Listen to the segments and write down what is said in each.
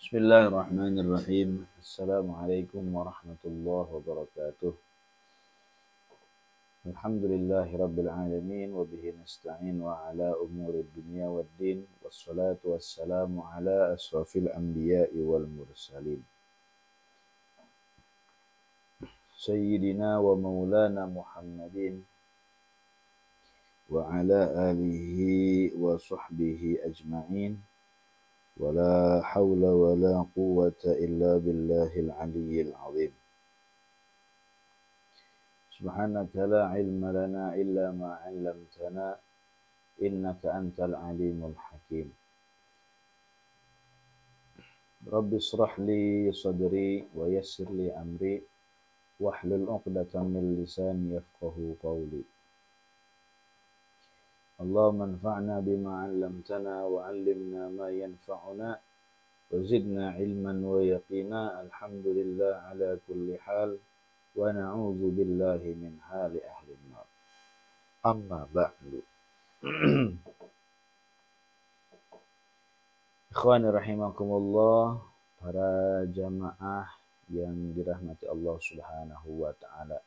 Bismillahirrahmanirrahim. Assalamualaikum warahmatullahi wabarakatuh. Alhamdulillahi rabbil alamin wa bihi nasta'in wa ala umuri dunya waddin wassalatu wassalamu ala asrafil anbiya'i wal mursalin sayyidina wa maulana Muhammadin wa ala alihi wa sahbihi ajma'in. ولا حول ولا قوة إلا بالله العلي العظيم. سبحانك لا علم لنا إلا ما علمتنا إنك أنت العليم الحكيم. رب اشرح لي صدري ويسر لي أمري واحلل عقدة من لساني يفقه قولي. اللهم انفعنا بما علمتنا وعلمنا ما ينفعنا وزدنا علما ويقينا. الحمد لله على كل حال ونعوذ بالله من حال أهل النار. أما بعد. Ikhwani rahimakumullah, para jamaah yang dirahmati Allah Subhanahu wa taala.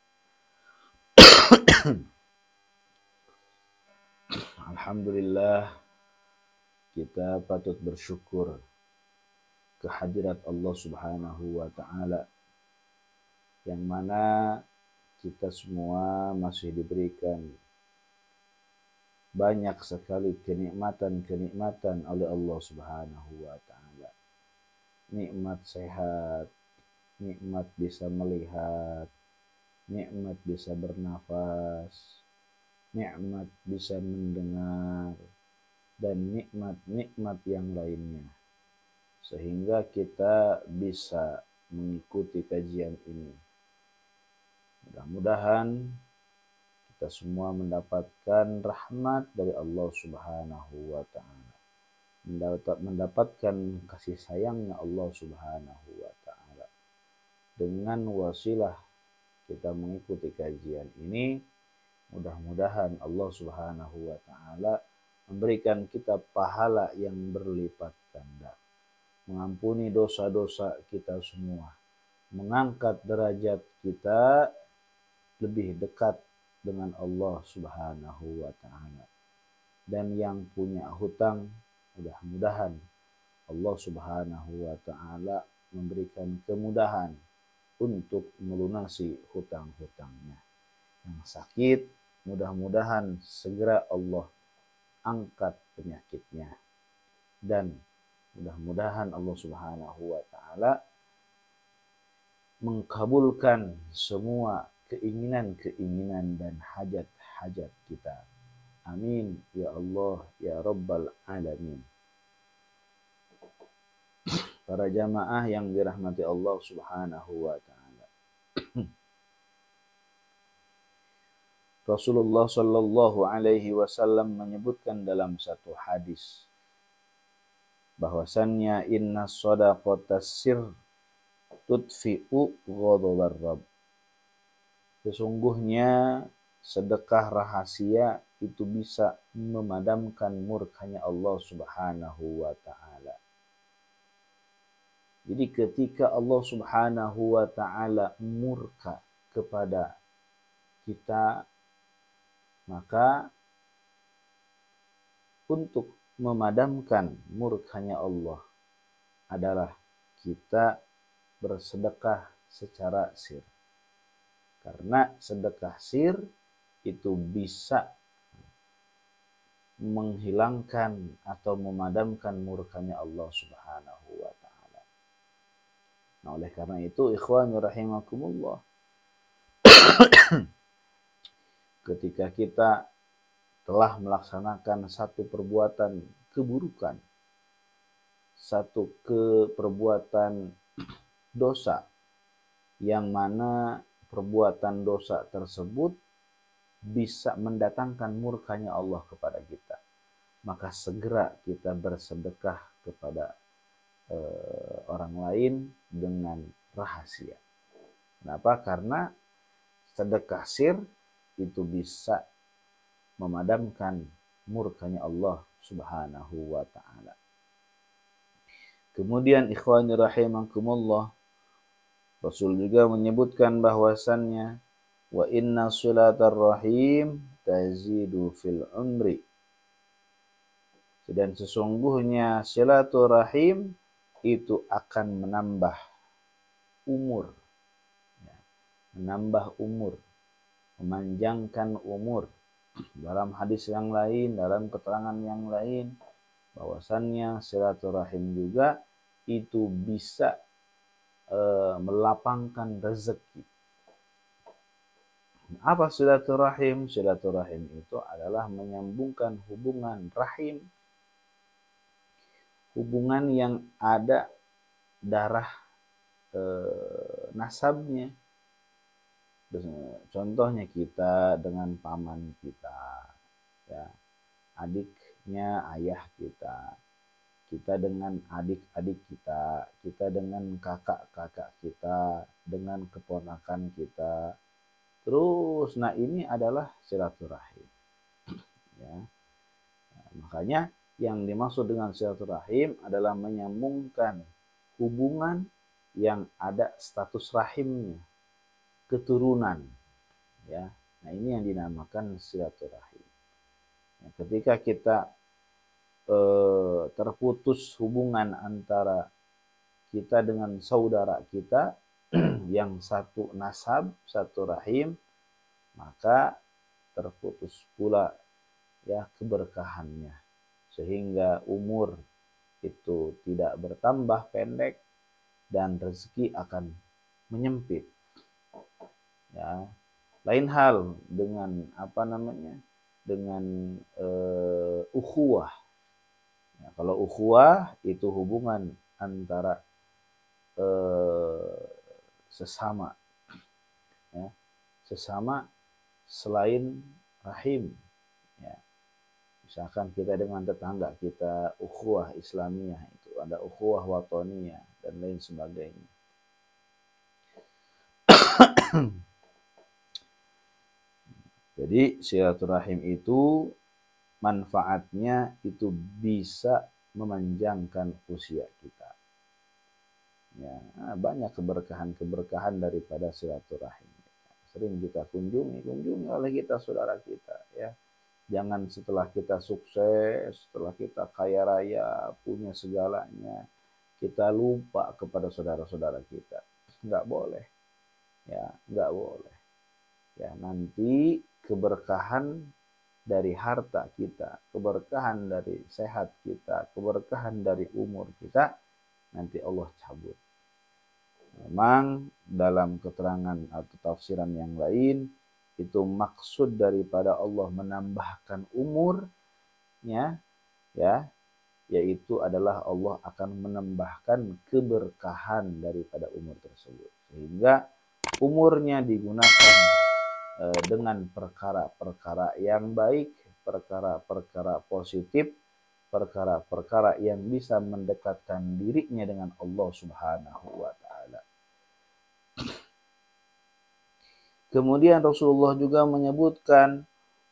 Alhamdulillah, kita patut bersyukur kehadirat Allah Subhanahu wa taala, yang mana kita semua masih diberikan banyak sekali kenikmatan oleh Allah Subhanahu wa taala. Nikmat sehat, nikmat bisa melihat, nikmat bisa bernafas, nikmat bisa mendengar, dan nikmat-nikmat yang lainnya, sehingga kita bisa mengikuti kajian ini. Mudah-mudahan kita semua mendapatkan rahmat dari Allah Subhanahu wa taala, mendapatkan kasih sayangnya Allah Subhanahu wa taala. Dengan wasilah kita mengikuti kajian ini, mudah-mudahan Allah Subhanahu wa taala memberikan kita pahala yang berlipat ganda, mengampuni dosa-dosa kita semua, mengangkat derajat kita lebih dekat dengan Allah Subhanahu wa taala. Dan yang punya hutang, mudah-mudahan Allah Subhanahu wa taala memberikan kemudahan untuk melunasi hutang-hutangnya. Yang sakit, mudah-mudahan segera Allah angkat penyakitnya, dan mudah-mudahan Allah Subhanahu wa taala mengkabulkan semua keinginan-keinginan dan hajat-hajat kita. Amin ya Allah ya Rabbal alamin. Para jamaah yang dirahmati Allah Subhanahu wa taala. Rasulullah sallallahu alaihi wasallam menyebutkan dalam satu hadis bahwasannya inna shadaqatas sir tudfi'u ghadabar rabb. Sesungguhnya sedekah rahasia itu bisa memadamkan murkanya Allah Subhanahu wa taala. Jadi ketika Allah Subhanahu wa taala murka kepada kita, maka untuk memadamkan murkanya Allah adalah kita bersedekah secara sir. Karena sedekah sir itu bisa menghilangkan atau memadamkan murkanya Allah Subhanahu wa taala. Nah, oleh karena itu, ikhwani rahimakumullah, ketika kita telah melaksanakan satu perbuatan keburukan, satu perbuatan dosa, yang mana perbuatan dosa tersebut bisa mendatangkan murkanya Allah kepada kita, maka segera kita bersedekah kepada orang lain dengan rahasia. Kenapa? Karena sedekah sir itu bisa memadamkan murkanya Allah Subhanahu wa taala. Kemudian ikhwani rahimakumullah, Rasul juga menyebutkan bahwasannya wa inna silatar rahim tazidu fil umri. Dan sesungguhnya silaturahim itu akan menambah umur, menambah umur, memanjangkan umur. Dalam hadis yang lain, dalam keterangan yang lain, bahwasannya silaturahim juga itu bisa melapangkan rezeki. Apa silaturahim? Silaturahim itu adalah menyambungkan hubungan rahim, hubungan yang ada darah nasabnya. Contohnya kita dengan paman kita, ya, adiknya ayah kita, kita dengan adik-adik kita, kita dengan kakak-kakak kita, dengan keponakan kita. Terus, nah ini adalah silaturahim. Ya. Nah, makanya yang dimaksud dengan silaturahim adalah menyambungkan hubungan yang ada status rahimnya, keturunan. Ya. Nah ini yang dinamakan silaturahim. Ya, ketika kita terputus hubungan antara kita dengan saudara kita yang satu nasab, satu rahim, maka terputus pula ya keberkahannya, sehingga umur itu tidak bertambah pendek dan rezeki akan menyempit. Ya, lain hal dengan dengan ukhuwah. Ya, kalau ukhuwah itu hubungan antara sesama, ya, sesama selain rahim. Ya. Misalkan kita dengan tetangga kita, ukhuwah Islamiyah, itu ada ukhuwah watoniyah dan lain sebagainya. Jadi silaturahim itu manfaatnya itu bisa memanjangkan usia kita. Ya, banyak keberkahan daripada silaturahim. Sering kita kunjungi oleh kita saudara kita, ya. Jangan setelah kita sukses, setelah kita kaya raya, punya segalanya, kita lupa kepada saudara-saudara kita. Enggak boleh. Ya, enggak boleh. Ya, nanti keberkahan dari harta kita, keberkahan dari sehat kita, keberkahan dari umur kita, nanti Allah cabut. Memang dalam keterangan atau tafsiran yang lain, itu maksud daripada Allah menambahkan umurnya, ya, yaitu adalah Allah akan menambahkan keberkahan daripada umur tersebut, sehingga umurnya digunakan dengan perkara-perkara yang baik, perkara-perkara positif, perkara-perkara yang bisa mendekatkan dirinya dengan Allah Subhanahu wa taala. Kemudian Rasulullah juga menyebutkan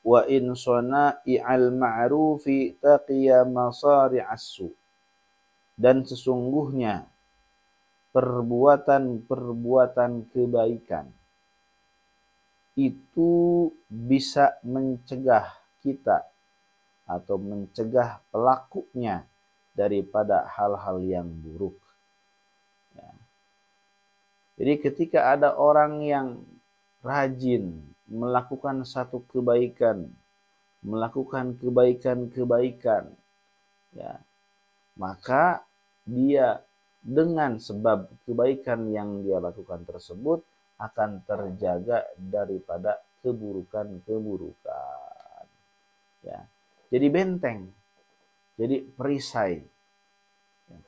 wa in sana'i'al ma'rufi taqiya masari'as su. Dan sesungguhnya perbuatan-perbuatan kebaikan itu bisa mencegah kita atau mencegah pelakunya daripada hal-hal yang buruk. Ya. Jadi ketika ada orang yang rajin melakukan satu kebaikan, melakukan kebaikan-kebaikan, ya, maka dia dengan sebab kebaikan yang dia lakukan tersebut akan terjaga daripada keburukan-keburukan. Ya. Jadi benteng, jadi perisai.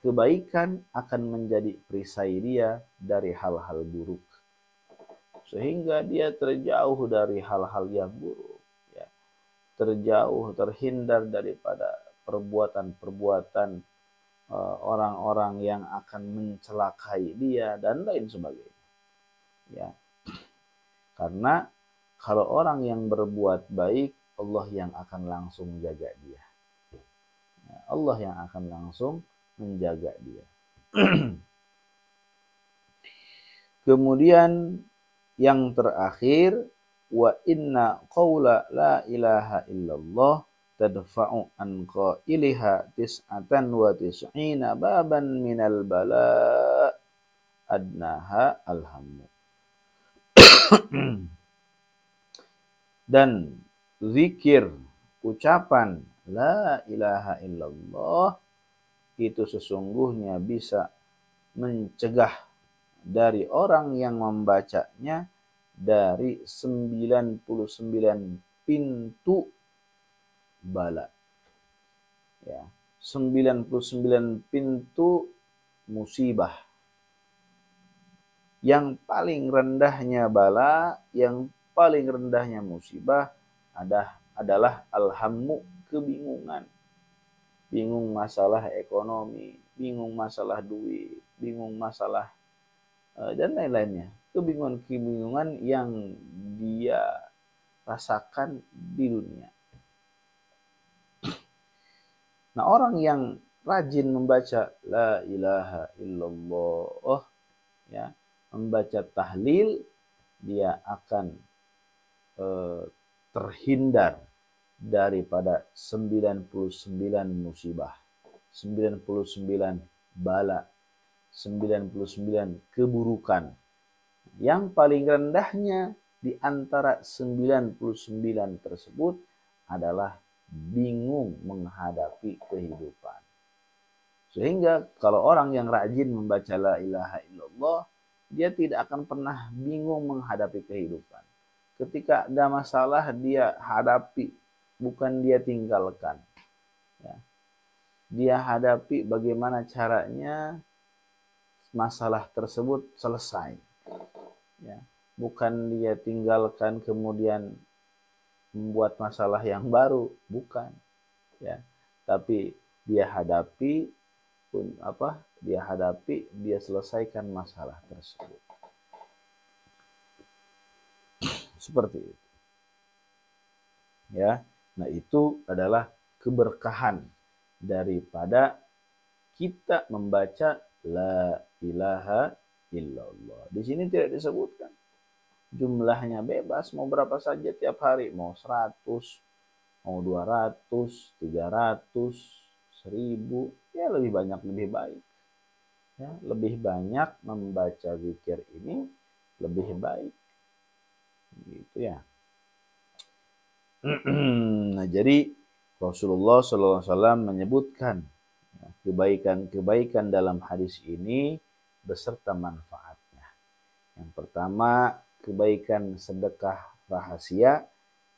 Kebaikan akan menjadi perisai dia dari hal-hal buruk, sehingga dia terjauh dari hal-hal yang buruk, ya. Terhindar daripada perbuatan-perbuatan orang-orang yang akan mencelakai dia dan lain sebagainya. Ya, karena kalau orang yang berbuat baik, Allah yang akan langsung jaga dia. Ya, Allah yang akan langsung menjaga dia. Kemudian yang terakhir, wa inna qawla la ilaha illallah tadfa'u an qailiha tis'atan wa tis'ina baban minal bala adnaha alhammu. Dan zikir, ucapan la ilaha illallah itu sesungguhnya bisa mencegah dari orang yang membacanya dari 99 pintu bala. Ya, 99 pintu musibah. Yang paling rendahnya bala, yang paling rendahnya musibah adalah alhammu, kebingungan. Bingung masalah ekonomi, bingung masalah duit, bingung masalah dan lain-lainnya. Kebingungan-kebingungan yang dia rasakan di dunia. Nah, orang yang rajin membaca la ilaha illallah, ya, membaca tahlil, dia akan terhindar daripada 99 musibah, 99 bala, 99 keburukan. Yang paling rendahnya di antara 99 tersebut adalah bingung menghadapi kehidupan. Sehingga kalau orang yang rajin membaca la ilaha illallah, dia tidak akan pernah bingung menghadapi kehidupan. Ketika ada masalah, dia hadapi, bukan dia tinggalkan. Ya. Dia hadapi bagaimana caranya masalah tersebut selesai. Ya. Bukan dia tinggalkan kemudian membuat masalah yang baru, bukan. Ya. Tapi dia hadapi, dia selesaikan masalah tersebut. Seperti itu. Ya. Nah, itu adalah keberkahan daripada kita membaca la ilaha illallah. Di sini tidak disebutkan. Jumlahnya bebas, mau berapa saja tiap hari, mau 100, mau 200, 300, 1000, ya lebih banyak lebih baik. Ya, lebih banyak membaca zikir ini lebih baik. Gitu ya. Nah, jadi Rasulullah SAW menyebutkan kebaikan-kebaikan dalam hadis ini beserta manfaatnya. Yang pertama, kebaikan sedekah rahasia,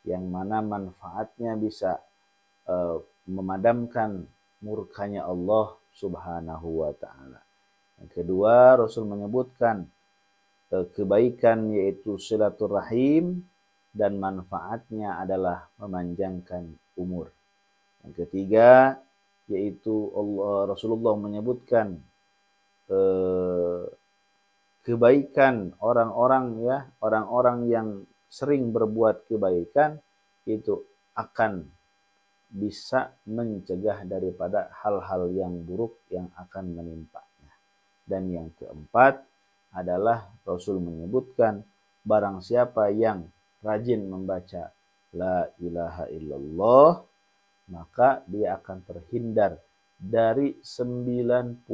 yang mana manfaatnya bisa memadamkan murkanya Allah Subhanahu wa ta'ala. Yang kedua, Rasul menyebutkan kebaikan yaitu silaturahim, dan manfaatnya adalah memanjangkan umur. Yang ketiga, yaitu Rasulullah menyebutkan kebaikan orang-orang yang sering berbuat kebaikan itu akan bisa mencegah daripada hal-hal yang buruk yang akan menimpanya. Dan yang keempat adalah Rasul menyebutkan barang siapa yang rajin membaca la ilaha illallah, maka dia akan terhindar dari 99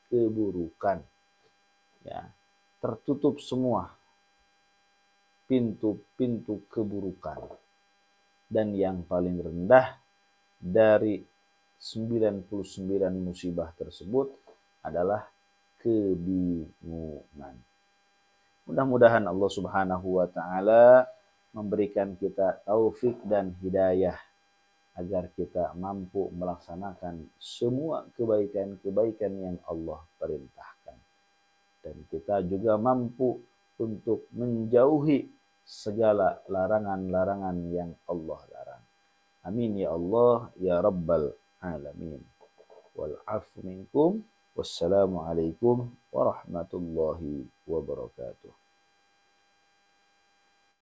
keburukan. Ya, tertutup semua pintu-pintu keburukan. Dan yang paling rendah dari 99 musibah tersebut adalah kebingungan. Mudah-mudahan Allah Subhanahu wa ta'ala memberikan kita taufik dan hidayah agar kita mampu melaksanakan semua kebaikan-kebaikan yang Allah perintahkan. Dan kita juga mampu untuk menjauhi segala larangan-larangan yang Allah larang. Amin ya Allah ya Rabbal Alamin. Wal afu minkum. Wassalamualaikum warahmatullahi wabarakatuh.